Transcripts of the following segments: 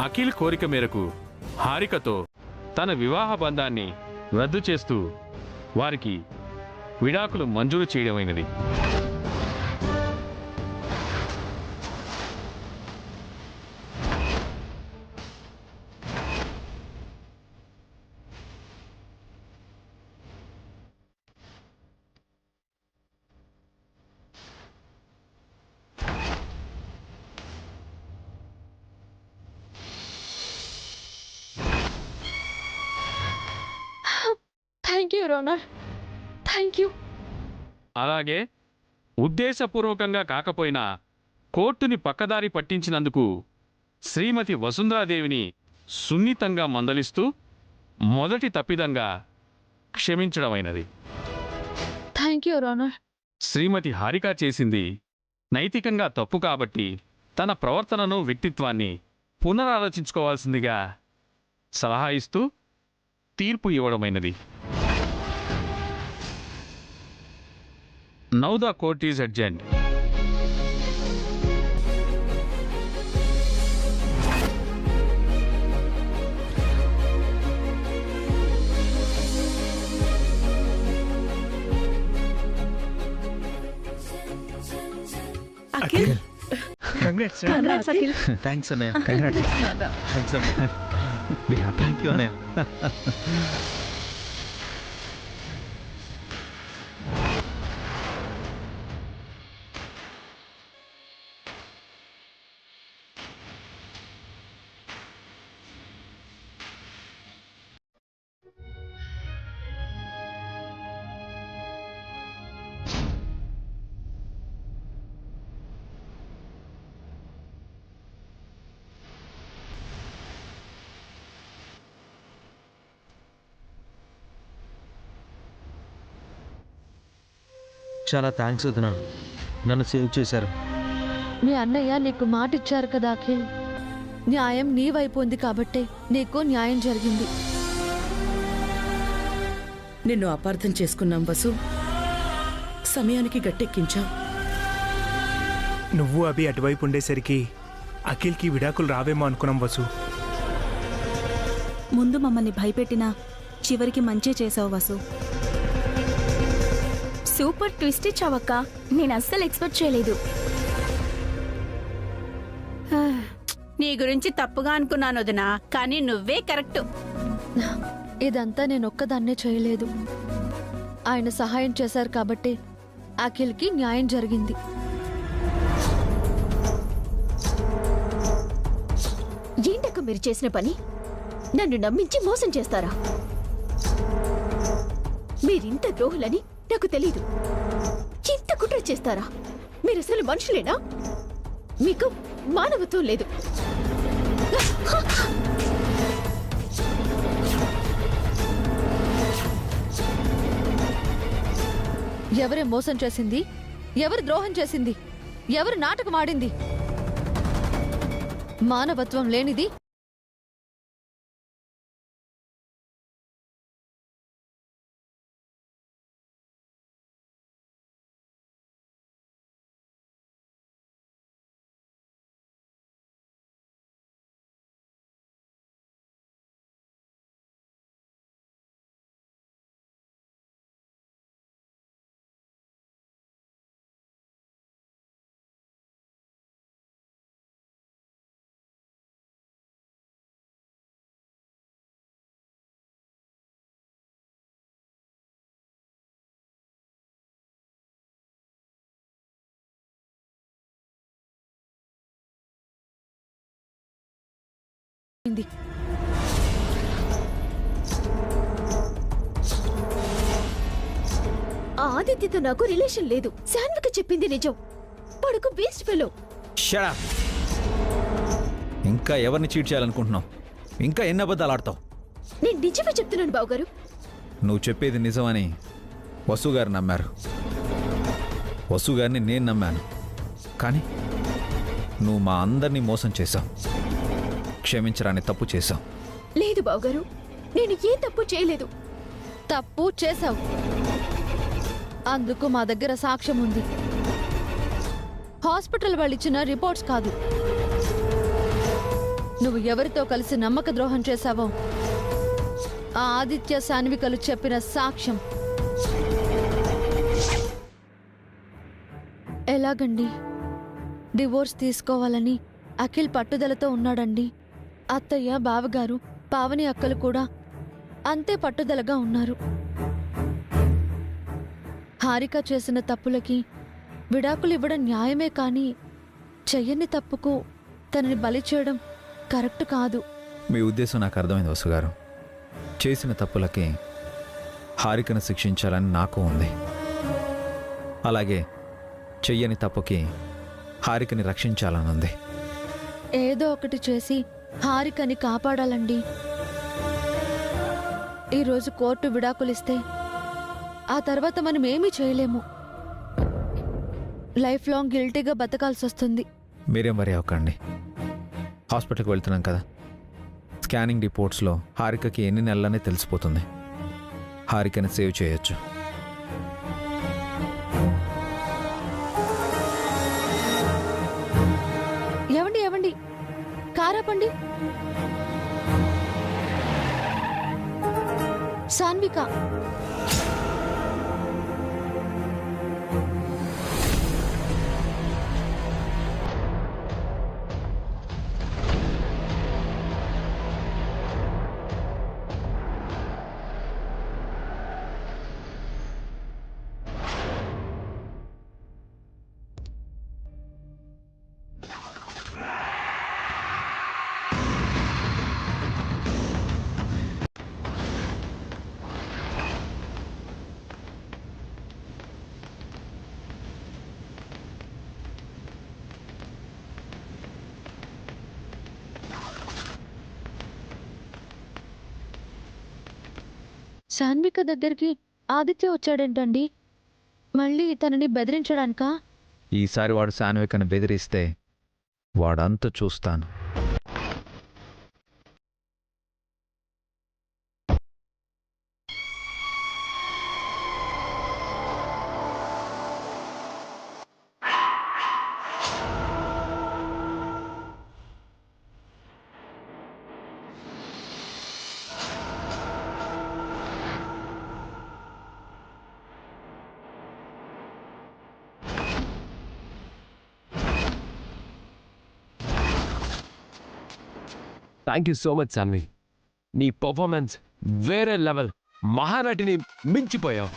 అఖిల్ కోరిక మేరకు హారికతో తన వివాహ బంధాన్ని రద్దు చేస్తూ వారికి విడాకులు మంజూరు చేయడమైనది. Thank you your honour, thank you. అలాగే ఉద్దేశపూర్వకంగా కాకపోయినా కోర్టుని పక్కదారి పట్టించినందుకు శ్రీమతి వసుంధరాదేవిని సున్నితంగా మందలిస్తూ మొదటి తప్పిదంగా క్షమించడమైనది. Thank you your honour. Shrimati Harika చేసింది నైతికంగా తప్పు కాబట్టి తన ప్రవర్తనను వ్యక్తిత్వాన్ని పునరాలోచించుకోవాల్సిందిగా సలహా ఇస్తూ తీర్పు ఇవ్వడమైనది. Now the court is adjourned. Akhil, Congrats, sir. congrats Akhil. Thanks, Anaya. Congrats. Thanks, Anaya. Be happy. Thank you, Anaya. చాలా థ్యాంక్స్ వదినా, నన్ను సేవ్ చేశారు. మీ అన్నయ్య నీకు మాట ఇచ్చారు కదా అఖిల్. న్యాయం నీ వైపు ఉంది కాబట్టే నీకు న్యాయం జరిగింది. నిన్ను అపార్థం చేసుకున్నాం వసు. సమయానికి గట్టెక్కించాం. నువ్వు అభి అటువైపు ఉండేసరికి అఖిల్కి విడాకులు రావేమో అనుకున్నాం వసు. ముందు మమ్మల్ని భయపెట్టినా చివరికి మంచే చేసావు వసు. సూపర్ ట్విస్ట్ ఇచ్చావక్క, నేను అస్సలు ఎక్స్పెక్ట్ చేయలేదు. నీ గురించి తప్పుగా అనుకున్నాను వదినా, కానీ నువ్వే కరెక్ట్. ఇదంతా నేను ఒక్కదాన్నే చేయలేదు. ఆయన సహాయం చేశారు కాబట్టి అఖిల్కి న్యాయం జరిగింది. ఏంటక్క మీరు చేసిన పని? నన్ను నమ్మించి మోసం చేస్తారా? మీరింత ద్రోహులని నాకు తెలీదు. ఇంత కుట్ర చేస్తారా? మీరు అసలు మనుషులేనా? మీకు మానవత్వం లేదు. ఎవరు మోసం చేసింది? ఎవరు ద్రోహం చేసింది? ఎవరు నాటకం ఆడింది? మానవత్వం లేనిది ఆదిత్యతో నాకు రిలేషన్ లేదు. శాన్విక చెప్పింది నిజం. పడుకు వేస్ట్ ఫెలో. Shut up. ఇంకా ఎవరిని చీట్ చేయాలనుకుంటున్నావు? ఇంకా ఎన్ని అబద్ధాలు ఆడతావు? నేను నిజమే చెప్తున్నాను బావగారు. నువ్వు చెప్పేది నిజమని వసు గారు నమ్మారు. వసు గారిని నేను నమ్మాను. కానీ నువ్వు మా అందరినీ మోసం చేశావు. క్షమించరాని తప్పు చేశావు. లేదు బావగారు, నేను ఏ తప్పు చేయలేదు. తప్పు చేశావు. అందుకు మా దగ్గర సాక్ష్యం ఉంది. హాస్పిటల్ వాళ్ళు ఇచ్చిన రిపోర్ట్స్ కాదు, నువ్వు ఎవరితో కలిసి నమ్మక ద్రోహం చేశావో ఆ ఆదిత్య సాన్వికలు చెప్పిన సాక్ష్యం. ఎలాగండి? డివోర్స్ తీసుకోవాలని అఖిల్ పట్టుదలతో ఉన్నాడండి. అత్తయ్య, బావగారు, పావని అక్కలు కూడా అంతే పట్టుదలగా ఉన్నారు. హారిక చేసిన తప్పులకి విడాకులు ఇవ్వడం న్యాయమే, కానీ చెయ్యని తప్పుకు తనని బలి చేయడం కరెక్ట్ కాదు. మీ ఉద్దేశం నాకు అర్థమైంది వసుగారు. చేసిన తప్పులకి హారికను శిక్షించాలని నాకు ఉంది. అలాగే చెయ్యని తప్పుకి హారికని రక్షించాలని ఉంది. ఏదో ఒకటి చేసి హారికని కాపాడాలండి. ఈరోజు కోర్టు విడాకులిస్తే ఆ తర్వాత మనం ఏమీ చేయలేము. లైఫ్ లాంగ్ గిల్టీగా బతకాల్సి వస్తుంది. మీరేం వరి అవ్వకండి. హాస్పిటల్కి వెళ్తున్నాం కదా, స్కానింగ్ రిపోర్ట్స్లో హారికకి ఎన్ని నెలలనే తెలిసిపోతుంది. హారికని సేవ్ చేయొచ్చు. ఏవండి ఏవండి, కారాపండి. సాన్విక, సాన్విక దగ్గరికి ఆదిత్య వచ్చాడేంటండి? మళ్ళీ తనని బెదిరించడానికా? ఈసారి వాడు సాన్వికను బెదిరిస్తే వాడంతా చూస్తాను. Thank you so much Sanvi. నీ పర్ఫార్మెన్స్ వేరే లెవెల్. మహానటిని మించిపోయావు.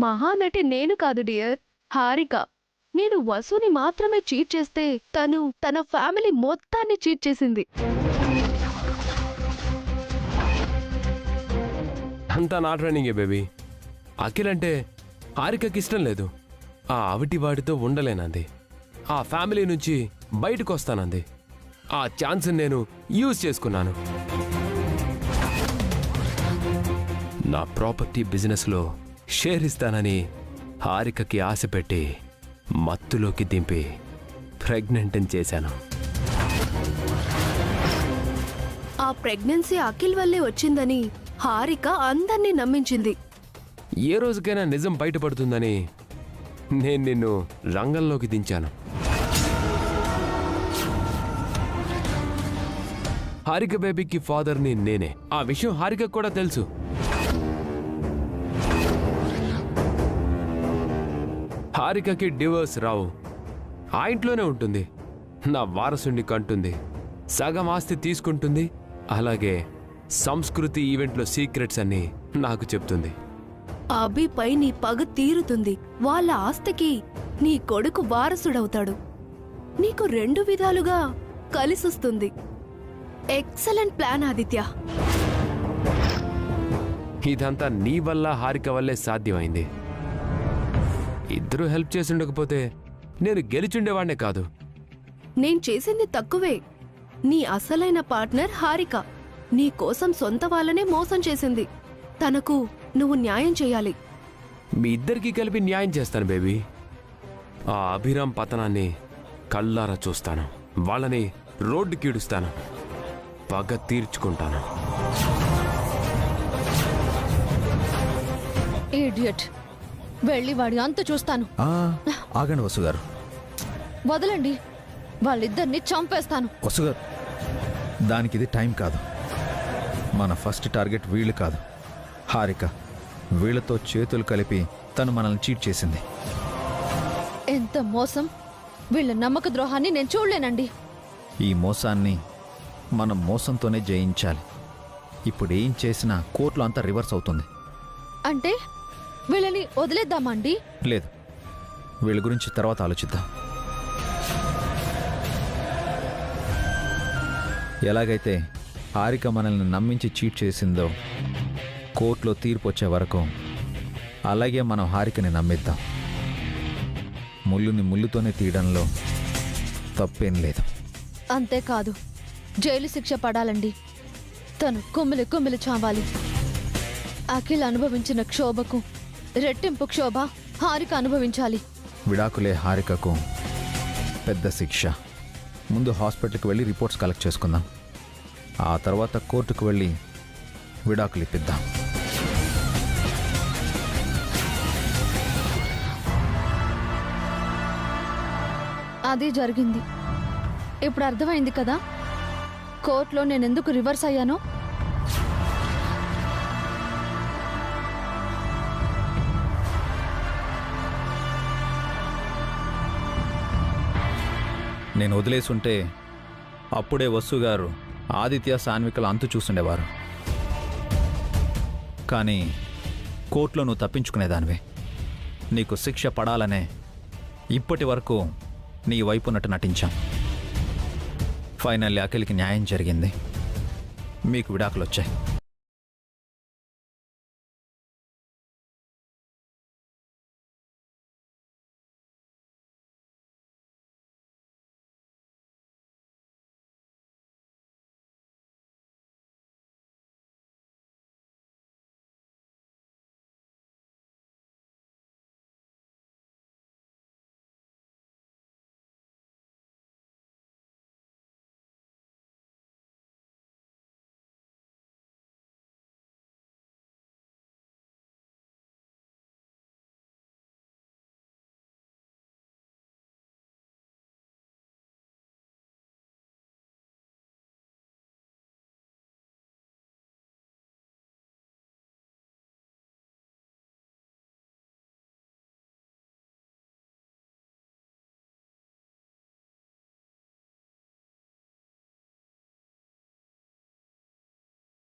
మహానటి నేను కాదు డియర్, హారిక. నేను వసుని మాత్రమే చీట్ చేస్తే తను తన ఫ్యామిలీ మొత్తాన్ని చీట్ చేసింది. అంతా నా ట్రైనింగే బేబీ. అఖిల్ అంటే హారికకి ఇష్టం లేదు. ఆ అవిటి వాడితో ఉండలేనంది. ఆ ఫ్యామిలీ నుంచి బయటకు వస్తానంది. ఆ ఛాన్స్ నేను యూజ్ చేసుకున్నాను. నా ప్రాపర్టీ బిజినెస్లో షేర్ ఇస్తానని హారికకి ఆశ పెట్టి మత్తులోకి దింపి ప్రెగ్నెంట్ చేశాను. ఆ ప్రెగ్నెన్సీ అఖిల్ వల్లే వచ్చిందని హారిక అందర్నీ నమ్మించింది. ఏ రోజుకైనా నిజం బయటపడుతుందని నేను నిన్ను రంగంలోకి దించాను. హారిక బేబీకి ఫాదర్ని నేనే. ఆ విషయం హారికకు కూడా తెలుసు. హారికకి డివోర్స్ రావు. ఆ ఇంట్లోనే ఉంటుంది. నా వారసుని కంటుంది. సగం ఆస్తి తీసుకుంటుంది. అలాగే సంస్కృతి ఈవెంట్లో సీక్రెట్స్ అన్ని నాకు చెప్తుంది. అభిపై నీ పగ తీరుతుంది. వాళ్ళ ఆస్తికి నీ కొడుకు వారసుడవుతాడు. నీకు 2 విధాలుగా కలిసొస్తుంది. Excellent plan Aditya. ఇదంతా నీ వల్ల హారిక వల్లే సాధ్యమైంది. ఇద్దరూ హెల్ప్ చేసి ఉండకపోతే నేను గెలిచుండేవాడినే కాదు. నేను చేసింది తక్కువే. నీ అసలైన పార్ట్నర్ హారిక నీ కోసం సొంత వాళ్ళనే మోసం చేసింది. తనకు నువ్వు న్యాయం చేయాలి. మీ ఇద్దరికీ కలిపి న్యాయం చేస్తాను బేబీ. ఆ అభిరామ్ పతనాన్ని కళ్ళారా చూస్తాను. వాళ్ళని రోడ్డుకి ఈడుస్తాను. పగ తీర్చుకుంటాను. ఇడియట్. వెళ్ళి వాడి అంత చూస్తాను. ఆగండి వసుగారు. వదలండి, వాళ్ళిద్దరిని చంపేస్తాను. వసుగారు, దానికి ఇది టైం కాదు. మన ఫస్ట్ టార్గెట్ వీళ్ళు కాదు, హారిక. వీళ్ళతో చేతులు కలిపి తను మనల్ని చీట్ చేసింది. ఎంత మోసం! వీళ్ళ నమ్మక ద్రోహాన్ని నేను చూడలేనండి. ఈ మోసాన్ని మనం మోసంతోనే జయించాలి. ఇప్పుడు ఏం చేసినా కోర్టులో అంతా రివర్స్ అవుతుంది. అంటే వీళ్ళని వదిలేద్దామా అండి? లేదు, వీళ్ళ గురించి తర్వాత ఆలోచిద్దాం. ఎలాగైతే హారిక మనల్ని నమ్మించి చీట్ చేసిందో కోర్టులో తీర్పు వచ్చే వరకు అలాగే మనం హారికని నమ్మిద్దాం. ముళ్ళుని ముళ్ళుతోనే తీయడంలో తప్పేం లేదు. అంతేకాదు, జైలు శిక్ష పడాలండి. తను కుమ్మిలి కుమ్మిలి చావాలి. అఖిల్ అనుభవించిన క్షోభకు రెట్టింపు క్షోభ హారిక అనుభవించాలి. విడాకులే హారికకు పెద్ద శిక్ష. ముందు హాస్పిటల్కి వెళ్ళి రిపోర్ట్స్ కలెక్ట్ చేసుకుందాం. ఆ తర్వాత కోర్టుకు వెళ్ళి విడాకులు ఇప్పిద్దాం. అది జరిగింది. ఇప్పుడు అర్థమైంది కదా కోర్టులో నేనెందుకు రివర్స్ అయ్యానో. నేను వదిలేసుంటే అప్పుడే వసు గారు ఆదిత్య సాన్వికల అంతు చూస్తుండేవారు. కానీ కోర్టులో నువ్వు తప్పించుకునేదానివే. నీకు శిక్ష పడాలనే ఇప్పటి వరకు నీ వైపున్నట్టు నటించాం. ఫైనల్లీ అఖిల్కి న్యాయం జరిగింది. మీకు విడాకులు వచ్చాయి.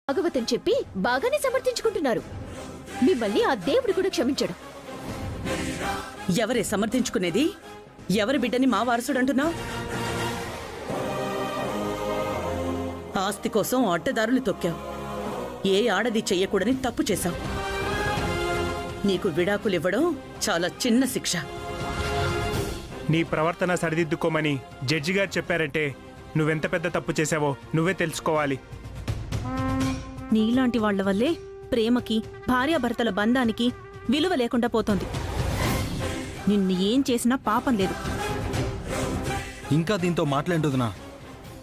భాగవతం చెప్పి బాగానే సమర్థించుకుంటున్నారు. మిమ్మల్ని ఆ దేవుడు కూడా క్షమించడు. ఎవరే సమర్థించుకునేది? ఎవరి బిడ్డని మా వారసుడంటున్నావు? ఆస్తి కోసం అడ్డదారులు తొక్కావు. ఏ ఆడది చెయ్యకూడని తప్పు చేశావు. నీకు విడాకులివ్వడం చాలా చిన్న శిక్ష. నీ ప్రవర్తన సరిదిద్దుకోమని జడ్జి గారు చెప్పారంటే నువ్వెంత పెద్ద తప్పు చేశావో నువ్వే తెలుసుకోవాలి. నీలాంటి వాళ్ల వల్లే ప్రేమకి, భార్యాభర్తల బంధానికి విలువ లేకుండా పోతోంది. నిన్ను ఏం చేసినా పాపం లేదు. ఇంకా దీంతో మాట్లాడుతున్నా?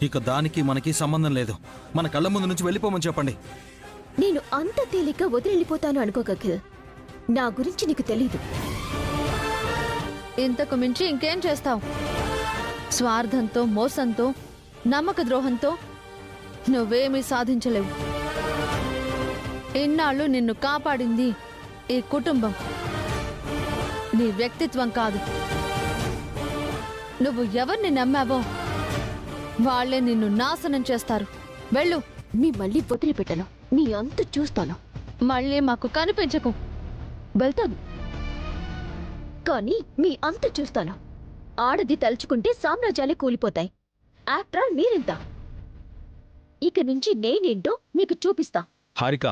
ఇక దానికి మనకి సంబంధం లేదు. మన కళ్ళ ముందు నుంచి వెళ్ళిపోమని చెప్పండి. నేను అంత తేలిక వదిలిపోతాను అనుకోక అఖిల్. నా గురించి నీకు తెలీదు. ఇంతకు మించి ఇంకేం చేస్తావు? స్వార్థంతో, మోసంతో, నమ్మక ద్రోహంతో నువ్వేమీ సాధించలేవు. ఇన్నాళ్ళు నిన్ను కాపాడింది ఈ కుటుంబం, నీ వ్యక్తిత్వం కాదు. నువ్వు ఎవరిని నమ్మావో వాళ్లే నిన్ను నాశనం చేస్తారు. వెళ్ళు. నీ మళ్ళీ వదిలిపెట్టను. నీ అంతు చూస్తాను. మళ్ళీ మాకు కనిపించకు. వెళ్తాను, కానీ మీ అంతు చూస్తాను. ఆడది తలుచుకుంటే సామ్రాజ్యాలే కూలిపోతాయి. ఆఫ్టర్ ఆల్ మీరెంత? ఇక నుంచి నేనేంటో మీకు చూపిస్తా. హారిక,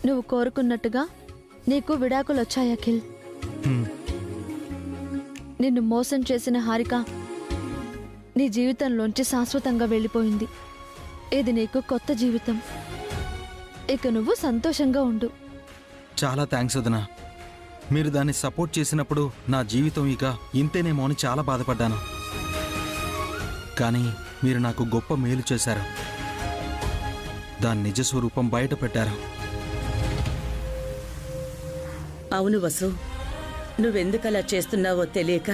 నువ్వు కోరుకున్నట్టుగా నీకు విడాకులు వచ్చాయి అఖిల్. నిన్ను మోసం చేసిన హారిక నీ జీవితంలోంచి శాశ్వతంగా వెళ్ళిపోయింది. ఇది నీకు కొత్త జీవితం. ఇక నువ్వు సంతోషంగా ఉండు. చాలా థ్యాంక్స్ వదినా. మీరు దాన్ని సపోర్ట్ చేసినప్పుడు నా జీవితం ఇక ఇంతేనేమో అని చాలా బాధపడ్డాను. కానీ మీరు నాకు గొప్ప మేలు చేశారు. దాని నిజ స్వరూపం బయట పెట్టారు. అవును వసు, నువ్వెందుకలా చేస్తున్నావో తెలియక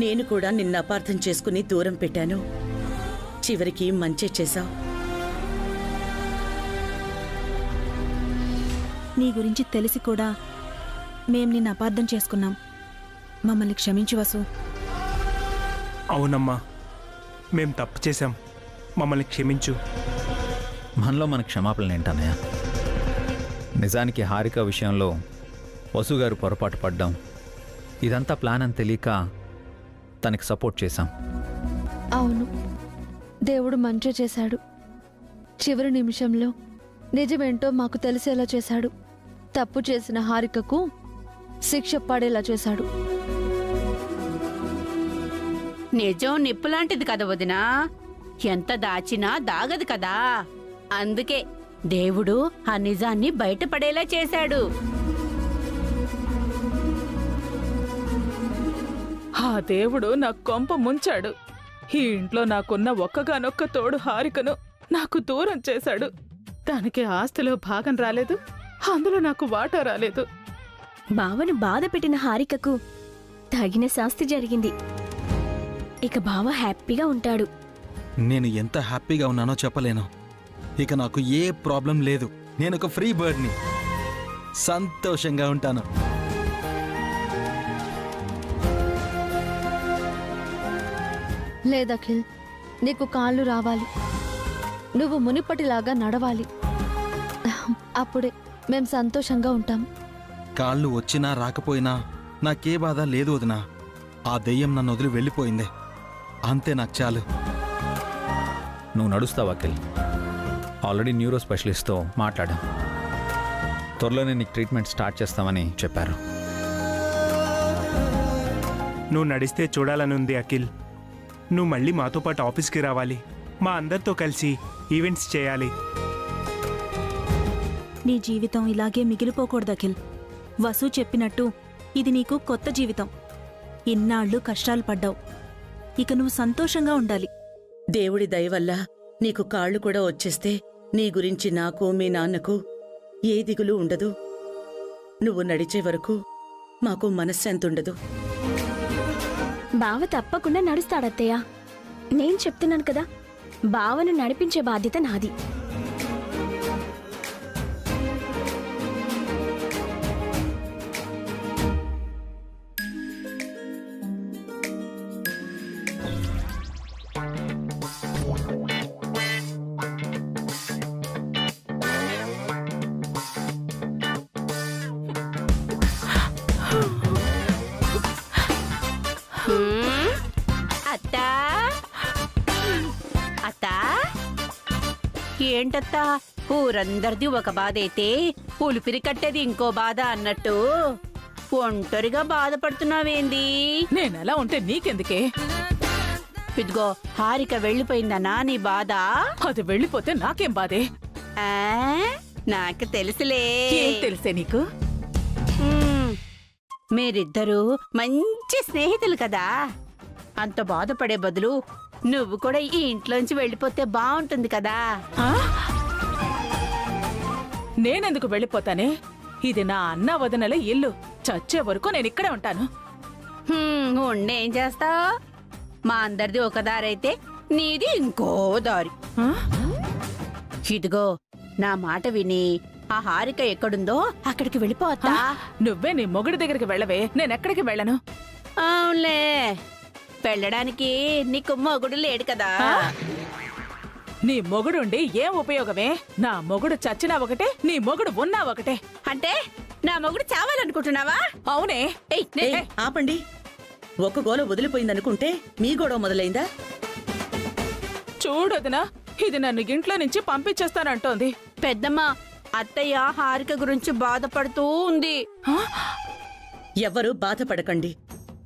నేను కూడా నిన్ను అపార్థం చేసుకుని దూరం పెట్టాను. చివరికి మంచే చేశావు. నీ గురించి తెలిసి కూడా మేం నిన్ను అపార్థం చేసుకున్నాం. మమ్మల్ని క్షమించు వసు. అవునమ్మా, మేం తప్పు చేశాం, మమ్మల్ని క్షమించు. మనలో మన క్షమాపణలు ఏంటన్నయ్య? నిజానికి హారిక విషయంలో వసుగారు పొరపాటు పడ్డాం. ఇదంతా ప్లాన్ అని తెలియక తనకి సపోర్ట్ చేశాం. అవును, దేవుడు మంచి చేశాడు. చివరి నిమిషంలో నిజమేంటో మాకు తెలిసేలా చేశాడు. తప్పు చేసిన హారికకు శిక్ష పడేలా చేశాడు. నిజం నిప్పులాంటిది కదా వదినా, ఎంత దాచినా దాగదు కదా. అందుకే దేవుడు ఆ నిజాన్ని బయటపడేలా చేశాడు. ఆ దేవుడు నా కొంప ముంచాడు. ఈ ఇంట్లో నాకున్న ఒక్కగానొక్క తోడు హారికను నాకు దూరం చేశాడు. దానికి ఆస్తిలో భాగం రాలేదు, అందులో నాకు వాటా రాలేదు. బావను బాధ పెట్టిన హారికకు తగిన శాస్తి జరిగింది. ఇక బావ హ్యాపీగా ఉంటాడు. నేను ఎంత హ్యాపీగా ఉన్నానో చెప్పలేను. ఇక నాకు ఏ ప్రాబ్లం లేదు. నేను ఒక ఫ్రీ బర్డ్ని. సంతోషంగా ఉంటాను. లేదఖిల్, నీకు కాళ్ళు రావాలి. నువ్వు మునిపటిలాగా నడవాలి. అప్పుడే మేం సంతోషంగా ఉంటాం. కాళ్ళు వచ్చినా రాకపోయినా నాకే బాధ లేదు వదినా. ఆ దెయ్యం నన్ను వదిలి వెళ్ళిపోయింది, అంతే నాకు చాలు. నువ్వు నడుస్తావు అఖిల్. ఆల్రెడీ న్యూరో స్పెషలిస్ట్తో మాట్లాడాం. త్వరలోనే నీకు ట్రీట్మెంట్ స్టార్ట్ చేస్తామని చెప్పారు. నువ్వు నడిస్తే చూడాలని ఉంది అఖిల్. నువ్వు మళ్ళీ మాతో పాటు ఆఫీస్కి రావాలి. మా అందరితో కలిసి ఈవెంట్స్ చేయాలి. నీ జీవితం ఇలాగే మిగిలిపోకూడదు అఖిల్. వసు చెప్పినట్టు ఇది నీకు కొత్త జీవితం. ఇన్నాళ్ళు కష్టాలు పడ్డావు. ఇక నువ్వు సంతోషంగా ఉండాలి. దేవుడి దయ వల్ల నీకు కాళ్ళు కూడా వచ్చేస్తే నీ గురించి నాకు, మీ నాన్నకు ఏ దిగులు ఉండదు. నువ్వు నడిచే వరకు మాకు మనశ్శాంతి ఉండదు. బావ తప్పకుండా నడుస్తాడత్తయ్య. నేను చెప్తున్నాను కదా, బావను నడిపించే బాధ్యత నాది. అత్తా అత్తా, ఏంటత్తా ఊరందరిది ఒక బాధ అయితే ఉలిపిరి కట్టేది ఇంకో బాధ అన్నట్టు ఒంటరిగా బాధపడుతున్నావేంది? నేనెలా ఉంటే నీకెందుకే? ఇదిగో హారిక వెళ్ళిపోయిందనా నీ బాధ? అది వెళ్ళిపోతే నాకేం బాధే? నాకు తెలుసులే. ఏం తెలిసే నీకు? మీరిద్దరూ మంచి స్నేహితులు కదా. అంత బాధపడే బదులు నువ్వు కూడా ఈ ఇంట్లోంచి వెళ్ళిపోతే బాగుంటుంది కదా. నేనెందుకు వెళ్ళిపోతానే? ఇది నా అన్న వదనల ఇల్లు. చచ్చే వరకు నేను ఇక్కడే ఉంటాను. ఉండేం చేస్తావు? మా అందరిది ఒక దారైతే నీది ఇంకో దారి. ఇదిగో నా మాట విని ఆ హారిక ఎక్కడుందో అక్కడికి వెళ్ళిపోతా. నువ్వే నీ మొగుడి దగ్గరికి వెళ్ళవే, నేనెక్కడికి వెళ్ళను. అవునులే, వెళ్ళడానికి నీకు మొగుడు లేడు కదా. నీ మొగుడుండి ఏం ఉపయోగమే? నా మొగుడు చచ్చినా ఒకటే, నీ మొగుడు ఉన్నా ఒకటే. అంటే నా మొగుడు చావాలనుకుంటున్నావా? అవునే. ఆపండి. ఒక గోల వదిలిపోయిందనుకుంటే మీ గొడవ మొదలైందా? చూడొదినా, ఇది నన్ను ఇంట్లో నుంచి పంపించేస్తానంటోంది. పెద్దమ్మ, అత్తయ్య హారిక గురించి బాధపడుతూ ఉంది. ఎవ్వరూ బాధపడకండి.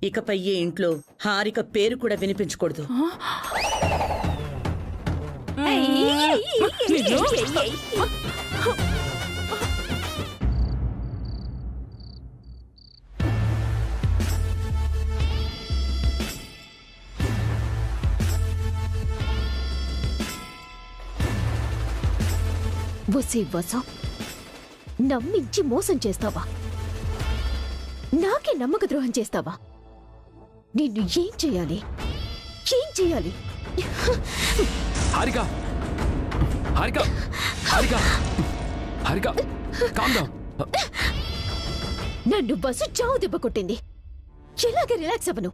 ఇకపై ఈ ఇంట్లో హారిక పేరు కూడా వినిపించకూడదు. వసు నమ్మించి మోసం చేస్తావా? నాకే నమ్మక ద్రోహం చేస్తావా? నిన్ను ఏం చేయాలి? ఏం చేయాలి? Harika Harika Harika Harika calm down. నన్ను బస్సు చావు దెబ్బ కొట్టింది. ఎలాగే రిలాక్స్ అవ్వను?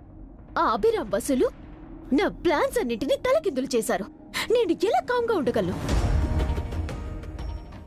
ఆ అభిరామ్ బస్సులు నా ప్లాన్స్ అన్నింటినీ తలకిందులు చేశారు. నేను ఎలా కామ్గా ఉండగలను?